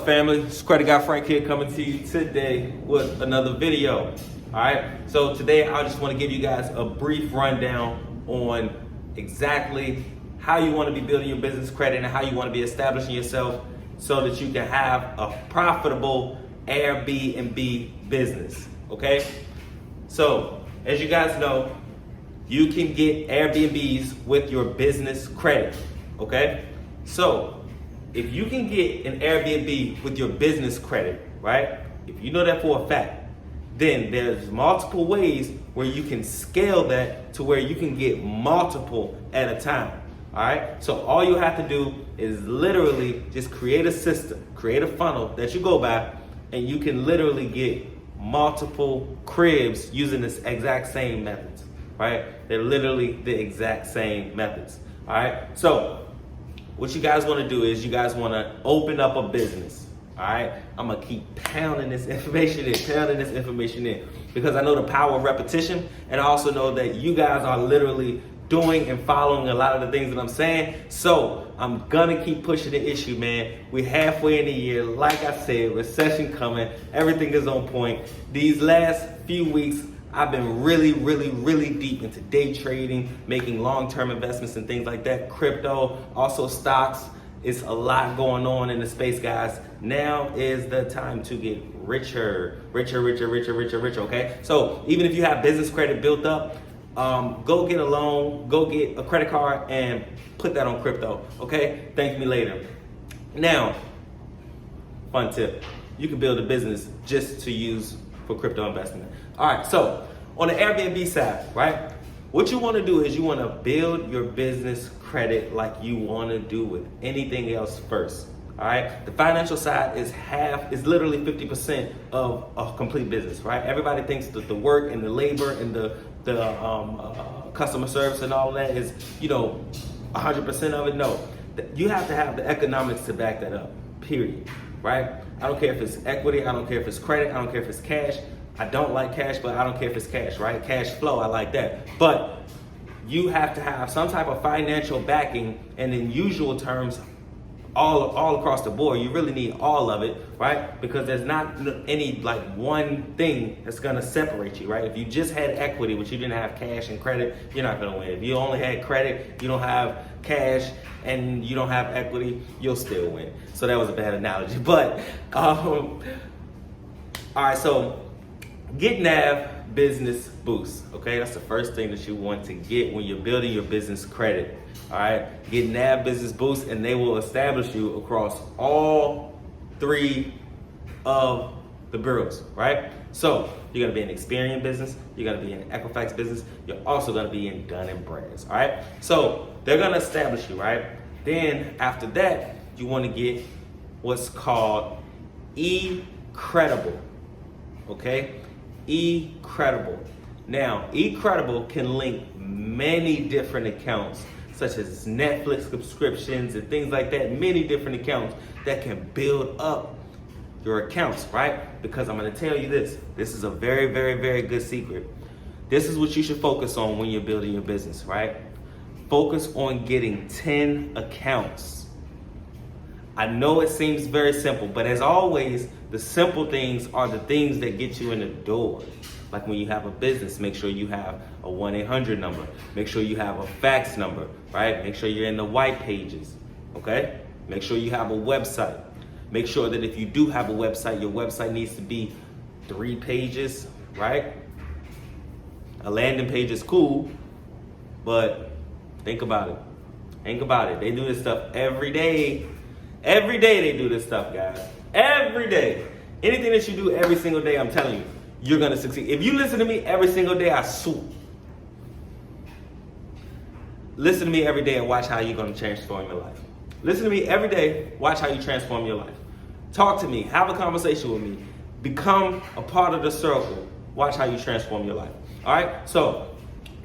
family? It's Credit Guy Frank here coming to you today with another video. Alright, so today I just want to give you guys a brief rundown on exactly how you want to be building your business credit and how you want to be establishing yourself so that you can have a profitable Airbnb business. Okay? So, as you guys know, you can get Airbnbs with your business credit. Okay? So, if you can get an Airbnb with your business credit, right? If you know that for a fact, then there's multiple ways where you can scale that to where you can get multiple at a time. All right. So all you have to do is literally just create a system, create a funnel that you go by, and you can literally get multiple cribs using this exact same methods, right? They're literally the exact same methods. All right. So what you guys want to do is you guys want to open up a business. All right, I'm gonna keep pounding this information in, because I know the power of repetition, and I also know that you guys are literally doing and following a lot of the things that I'm saying. So I'm gonna keep pushing the issue, man. We're halfway in the year. Like I said, recession coming. Everything is on point. These last few weeks, I've been really deep into day trading, making long-term investments and things like that. Crypto, also stocks. It's a lot going on in the space, guys. Now is the time to get richer, okay? So even if you have business credit built up, go get a loan, go get a credit card and put that on crypto, okay? Thank me later. Now, fun tip. You can build a business just to use for crypto investment. All right, so on the Airbnb side, right? What you want to do is you want to build your business credit like you want to do with anything else first. All right. The financial side is literally 50% of a complete business, right? Everybody thinks that the work and the labor and the customer service and all that is, 100% of it. No, you have to have the economics to back that up. Period. Right? I don't care if it's equity. I don't care if it's credit. I don't care if it's cash. I don't like cash, but I don't care if it's cash, right? Cash flow, I like that. But you have to have some type of financial backing, and in usual terms, all across the board, you really need all of it, right? Because there's not any one thing that's gonna separate you, right? If you just had equity, but you didn't have cash and credit, you're not gonna win. If you only had credit, you don't have cash, and you don't have equity, you'll still win. So that was a bad analogy, but all right, so get NAV Business Boost, okay? That's the first thing that you want to get when you're building your business credit, all right? Get NAV Business Boost, and they will establish you across all three of the bureaus, right? So you're gonna be in Experian business, you're gonna be in Equifax business, you're also gonna be in Dun & Bradstreet, all right? So they're gonna establish you, right? Then after that, you wanna get what's called eCredible, okay? eCredible. Now, eCredible can link many different accounts, such as Netflix subscriptions and things like that, many different accounts that can build up your accounts, right? Because I'm gonna tell you this is a very good secret. This is what you should focus on when you're building your business, right? Focus on getting 10 accounts. I know it seems very simple, but as always, the simple things are the things that get you in the door. Like when you have a business, make sure you have a 1-800 number. Make sure you have a fax number, right? Make sure you're in the white pages, okay? Make sure you have a website. Make sure that if you do have a website, your website needs to be 3 pages, right? A landing page is cool, but think about it. Think about it. They do this stuff every day. Every day they do this stuff, guys. Every day. Anything that you do every single day, I'm telling you, you're gonna succeed. If you listen to me every single day, I swear. Listen to me every day and watch how you're gonna transform your life. Listen to me every day, watch how you transform your life. Talk to me, have a conversation with me. Become a part of the circle. Watch how you transform your life. All right, so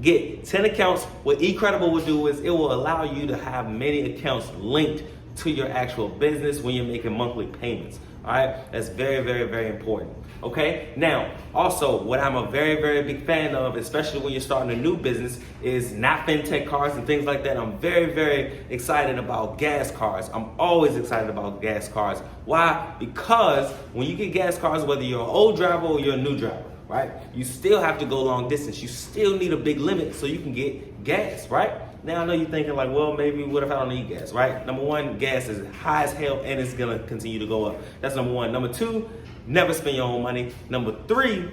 get 10 accounts. What eCredible will do is it will allow you to have many accounts linked to your actual business when you're making monthly payments. All right, that's very, very, very important. Okay, now also what I'm a very, very big fan of, especially when you're starting a new business, is not fintech cars and things like that. I'm very, very excited about gas cars. I'm always excited about gas cars. Why? Because when you get gas cars, whether you're an old driver or you're a new driver, right, you still have to go long distance. You still need a big limit so you can get gas, right? Now I know you're thinking like, well, maybe what if I don't need gas, right? Number one, gas is high as hell and it's gonna continue to go up. That's number one. Number two, never spend your own money. Number three,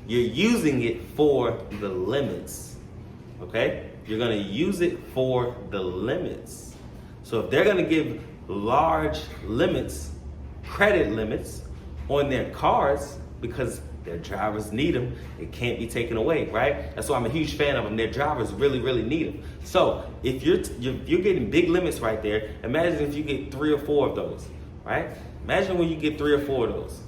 you're using it for the limits, okay? You're gonna use it for the limits. So if they're gonna give large limits, credit limits on their cars because their drivers need them, it can't be taken away, right? That's why I'm a huge fan of them. Their drivers really, really need them. So if you're getting big limits right there, imagine if you get 3 or 4 of those, right? Imagine when you get 3 or 4 of those.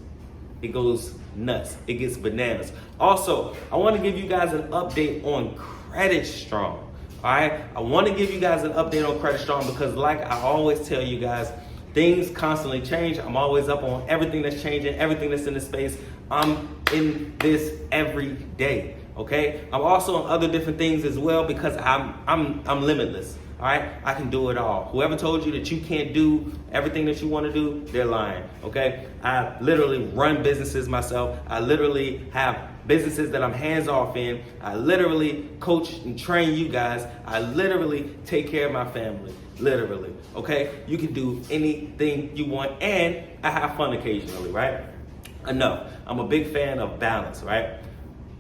It goes nuts. It gets bananas. Also, I want to give you guys an update on Credit Strong. All right? I want to give you guys an update on Credit Strong because like I always tell you guys, things constantly change. I'm always up on everything that's changing, everything that's in the space. I'm in this every day, okay? I'm also on other different things as well because I'm limitless, all right? I can do it all. Whoever told you that you can't do everything that you want to do, they're lying, okay? I literally run businesses myself. I literally have businesses that I'm hands off in. I literally coach and train you guys. I literally take care of my family. Literally, okay? You can do anything you want and I have fun occasionally, right? Enough. I'm a big fan of balance, right?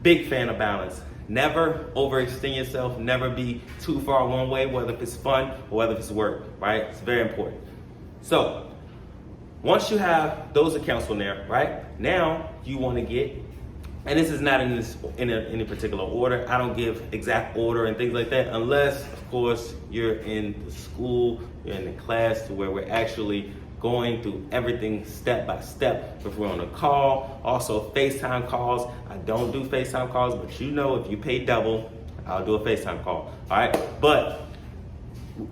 Big fan of balance. Never overextend yourself, never be too far one way, whether it's fun or whether it's work, right? It's very important. So, once you have those accounts on there, right? Now you want to get, and this is not in any particular order. I don't give exact order and things like that unless, of course, you're in the school, you're in the class to where we're actually going through everything step by step. If we're on a call, also FaceTime calls. I don't do FaceTime calls, but you know if you pay double, I'll do a FaceTime call, all right? But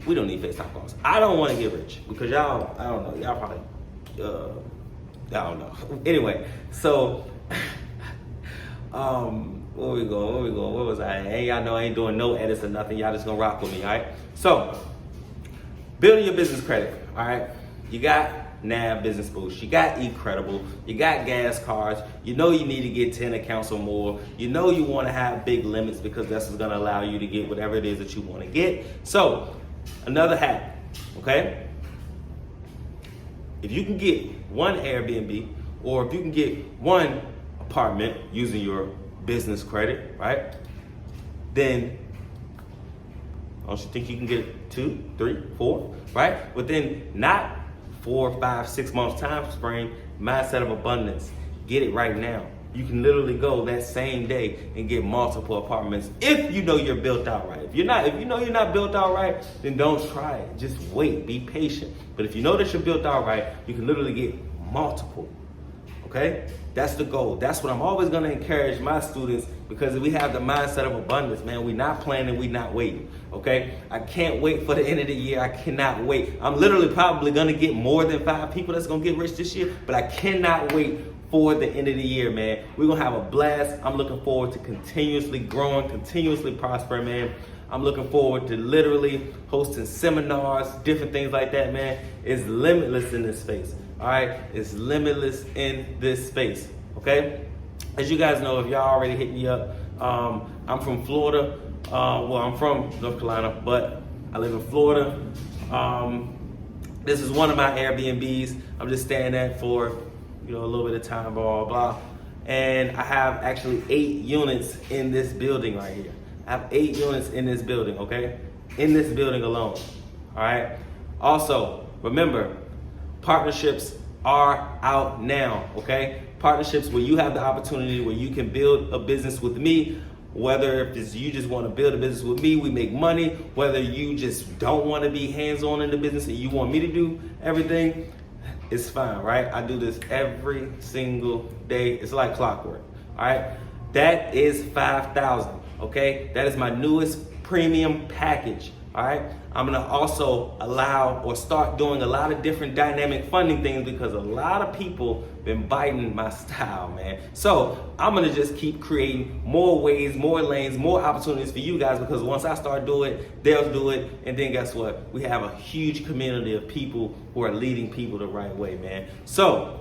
we don't need FaceTime calls. I don't want to get rich because y'all, I don't know, y'all probably, I don't know. Anyway, so, where we going? Where was I? Hey, y'all know I ain't doing no edits or nothing. Y'all just gonna rock with me, all right? So, building your business credit, all right? You got NAB Business Boost, you got eCredible, you got gas cards, you know you need to get 10 accounts or more, you know you want to have big limits because that's what's going to allow you to get whatever it is that you want to get. So, another hack, okay? If you can get one Airbnb or if you can get one apartment using your business credit, right? Then don't you think you can get 2, 3, 4, right? Within not 4, 5, 6 months time frame, mindset of abundance. Get it right now. You can literally go that same day and get multiple apartments if you know you're built out right. If you know you're not built out right, then don't try it. Just wait, be patient. But if you know that you're built out right, you can literally get multiple. Okay? That's the goal. That's what I'm always going to encourage my students because we have the mindset of abundance, man. We're not planning, we're not waiting. Okay? I can't wait for the end of the year. I cannot wait. I'm literally probably going to get more than 5 people that's going to get rich this year, but I cannot wait for the end of the year, man. We're going to have a blast. I'm looking forward to continuously growing, continuously prospering, man. I'm looking forward to literally hosting seminars, different things like that, man. It's limitless in this space. All right, it's limitless in this space, okay? As you guys know, if y'all already hit me up, I'm from Florida. Well, I'm from North Carolina, but I live in Florida. This is one of my Airbnbs. I'm just staying at for, a little bit of time, blah, blah, blah. And I have actually 8 units in this building right here. I have 8 units in this building, okay? In this building alone, all right? Also, remember, partnerships are out now, okay? Partnerships where you have the opportunity where you can build a business with me, whether if it's you just want to build a business with me, we make money, whether you just don't want to be hands-on in the business and you want me to do everything, it's fine, right? I do this every single day. It's like clockwork, all right? That is $5,000, okay? That is my newest premium package, All right, I'm gonna also allow or start doing a lot of different dynamic funding things because a lot of people been biting my style, man. So I'm gonna just keep creating more ways, more lanes, more opportunities for you guys, because once I start doing it, they'll do it, and then guess what? We have a huge community of people who are leading people the right way, man. So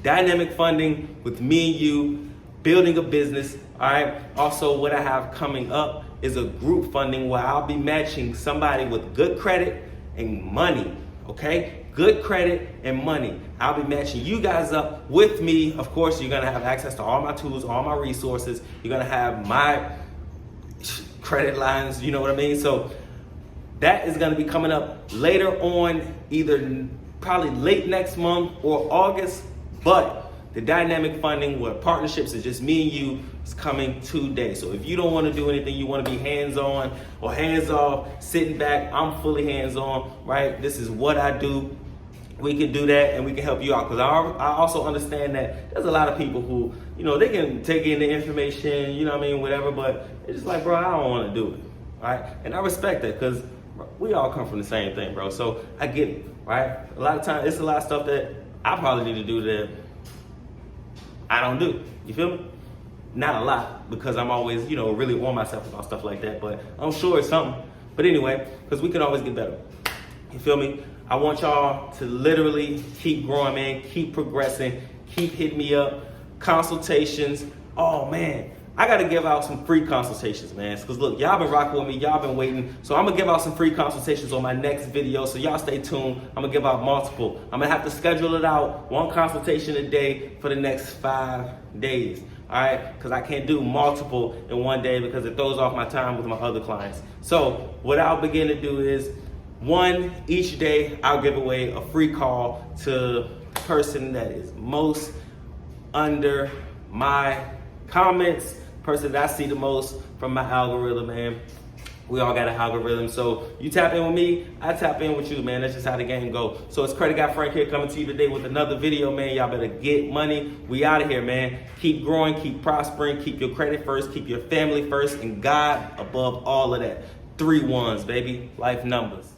dynamic funding with me and you, building a business. All right. Also, what I have coming up is a group funding where I'll be matching somebody with good credit and money. Okay, good credit and money. I'll be matching you guys up with me. Of course, you're gonna have access to all my tools, all my resources. You're gonna have my credit lines. You know what I mean? So that is gonna be coming up later on, either probably late next month or August. But the dynamic funding where partnerships is just me and you is coming today. So if you don't want to do anything, you want to be hands-on or hands-off, sitting back, I'm fully hands-on, right? This is what I do. We can do that and we can help you out, because I also understand that there's a lot of people who, you know, they can take in the information, you know what I mean, whatever, but it's just like, bro, I don't want to do it, right? And I respect that, because we all come from the same thing, bro. So I get it, right? A lot of times, it's a lot of stuff that I probably need to do that I don't do. You feel me? Not a lot, because I'm always, you know, really on myself about stuff like that, but I'm sure it's something. But anyway, because we can always get better. You feel me? I want y'all to literally keep growing, man, keep progressing, keep hitting me up, consultations. Oh man, I gotta give out some free consultations, man. Because look, y'all been rocking with me, y'all been waiting. So I'm gonna give out some free consultations on my next video. So y'all stay tuned. I'm gonna give out multiple. I'm gonna have to schedule it out, one consultation a day for the next 5 days. All right, because I can't do multiple in one day because it throws off my time with my other clients. So what I'll begin to do is, one each day, I'll give away a free call to the person that is most under my comments, person that I see the most from my algorithm, man. We all got an algorithm. So you tap in with me, I tap in with you, man. That's just how the game go. So it's Credit Guy Frank here, coming to you today with another video, man. Y'all better get money. We out of here, man. Keep growing, keep prospering, keep your credit first, keep your family first, and God above all of that. 3 1s, baby. Life numbers.